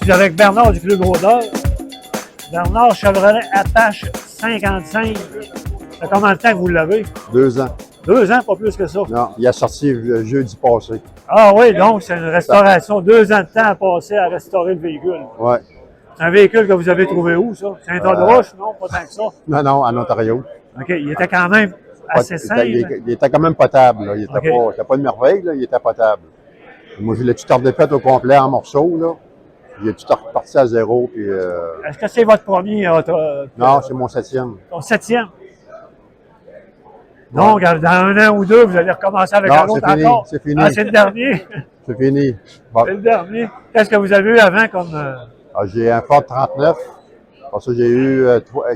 suis avec Bernard du Club Gros Nord. Bernard, Chevrolet Apache 55. Ça fait combien de temps que vous l'avez? 2 ans. 2 ans, pas plus que ça. Non, il a sorti le jeudi passé. Ah oui, donc c'est une restauration. 2 ans de temps à passer à restaurer le véhicule. Oui. C'est un véhicule que vous avez trouvé où, ça? Saint-Audroche, non? Pas tant que ça. Non, non, en Ontario. OK, il était quand même assez simple. Il était quand même potable. Là. Il n'était pas de merveille, là. Il était potable. Moi, je l'ai tout redéfait au complet en morceaux. Là. J'ai tout reparti à zéro. Puis, Est-ce que c'est votre premier auto? Non, c'est mon 7e. Ton 7e? Donc, dans 1 an ou 2, vous allez recommencer avec un autre encore? C'est fini. Ah, c'est le dernier? C'est fini. Bon. C'est le dernier. Qu'est-ce que vous avez eu avant comme... J'ai un Ford 39. Pour ça, j'ai eu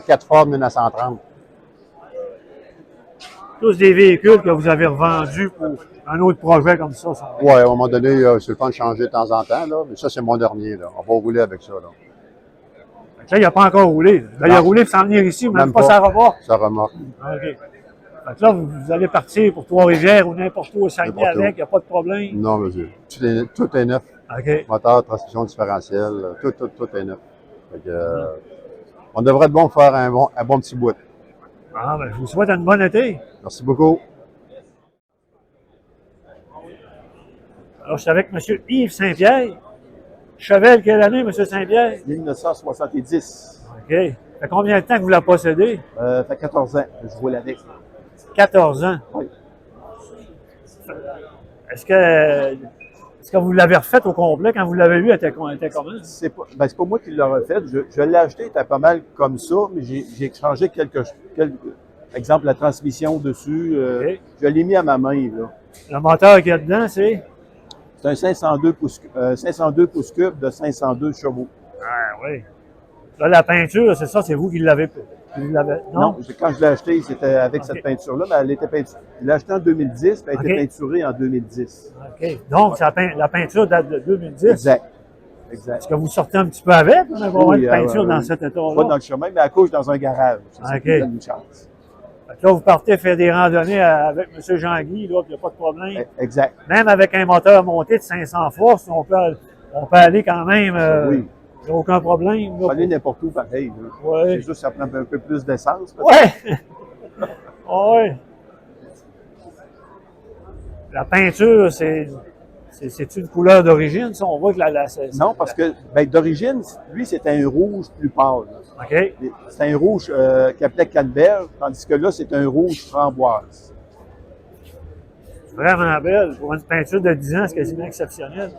4 Ford 1930. Tous des véhicules que vous avez revendus pour un autre projet comme ça. Oui, à un moment donné, c'est le temps de changer de temps en temps, là, mais ça, c'est mon dernier. Là. On va rouler avec ça. Là, là il n'a pas encore roulé. Là, il a roulé pour s'en venir ici, même pas sa remorque. Sa remorque. OK. Donc là, vous allez partir pour Trois-Rivières ou n'importe où au Saguenay avec, il n'y a pas de problème? Non, monsieur. Tout est neuf. OK. Moteur, transmission différentielle, tout est neuf. Fait que, on devrait être bon pour faire un bon petit bout. Ah, ben, je vous souhaite une bonne été. Merci beaucoup. Alors, je suis avec M. Yves Saint-Pierre. Chevel, quelle année, M. Saint-Pierre? 1970. OK. Ça fait combien de temps que vous la possédez? Ça fait 14 ans que je roule avec. 14 ans? Oui. Est-ce que vous l'avez refaite au complet quand vous l'avez eu? Elle était comment? C'est pas moi qui l'ai refait. Je l'ai acheté, il était pas mal comme ça, mais j'ai changé quelques exemple, la transmission dessus. Okay. Je l'ai mis à ma main. Là. Le moteur qu'il y a dedans, c'est? C'est un 502 pouces cubes de 502 chevaux. Ah oui. Là, la peinture, c'est ça, c'est vous qui l'avez. Non, quand je l'ai acheté, c'était avec cette peinture-là, mais elle était peinturée. Je l'ai acheté en 2010, puis elle était peinturée en 2010. OK. Donc, la peinture date de 2010? Exact. Est-ce que vous sortez un petit peu avec? On va avoir une peinture dans cet état-là? Pas dans le chemin, mais à cause dans un garage. Ça donne une chance. Là, vous partez faire des randonnées avec M. Jean-Guy, là, puis il n'y a pas de problème. Exact. Même avec un moteur monté de 500 forces, on peut aller quand même. Oui. Il n'y a aucun problème. On peut aller n'importe où pareil. Ouais. C'est juste que ça prend un peu plus d'essence. Oui! Oui. La peinture, c'est une couleur d'origine, ça? On voit que non, parce que d'origine, lui, c'est un rouge plus pâle. OK. C'est un rouge qu'il appelait canneberge, tandis que là, c'est un rouge framboise. Vraiment belle. Pour une peinture de 10 ans, c'est quasiment exceptionnel.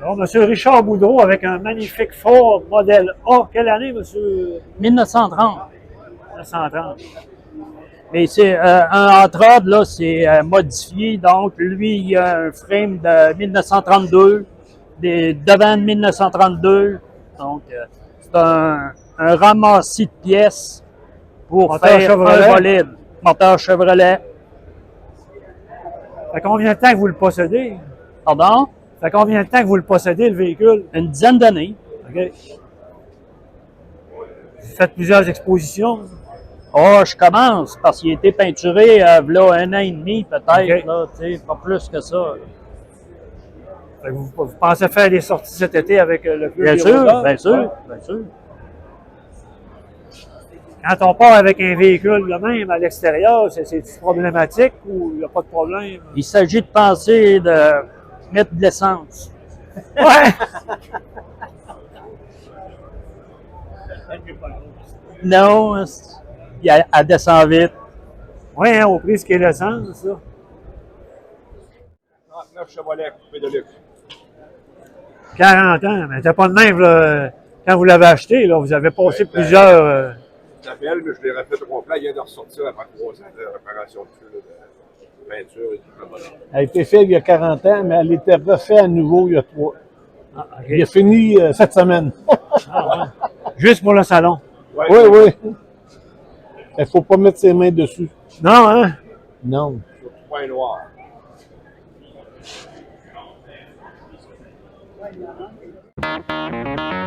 Alors, M. Richard Boudreau avec un magnifique Ford modèle A. Quelle année, M. 1930. 1930. Mais c'est un hot-rod, là, c'est modifié. Donc, lui, il a un frame de 1932, des devants de 1932. Donc, c'est un ramassis de pièces pour faire un bolide. Moteur Chevrolet. Ça fait combien de temps que vous le possédez? Pardon? Ça fait combien de temps que vous le possédez, le véhicule? Une dizaine d'années. OK. Vous faites plusieurs expositions? Oh, je commence, parce qu'il a été peinturé là, 1 an et demi, peut-être, là, pas plus que ça. Vous pensez faire des sorties cet été avec le club? Bien sûr, bien sûr, bien sûr. Quand on part avec un véhicule de même à l'extérieur, c'est problématique ou il n'y a pas de problème? Il s'agit de penser de mettre de l'essence. Ouais! Non, elle descend vite. Oui, hein, au prix ce qui est l'essence, ça. 39 Chevrolet coupé de luxe. 40 ans, mais c'était pas de même, là, quand vous l'avez acheté, là, vous avez passé plusieurs... La belle, mais je l'ai refait au complet. Il vient de ressortir après 3 ans de réparation de feu, de peinture et tout. Elle a été faite il y a 40 ans, mais elle était refaite à nouveau il y a 3. Ah, OK. Il a fini cette semaine. Ah, ouais. Juste pour le salon. Ouais, Oui, oui. Il ne faut pas mettre ses mains dessus. Non, hein? Non. Surtout point noir. Thank you.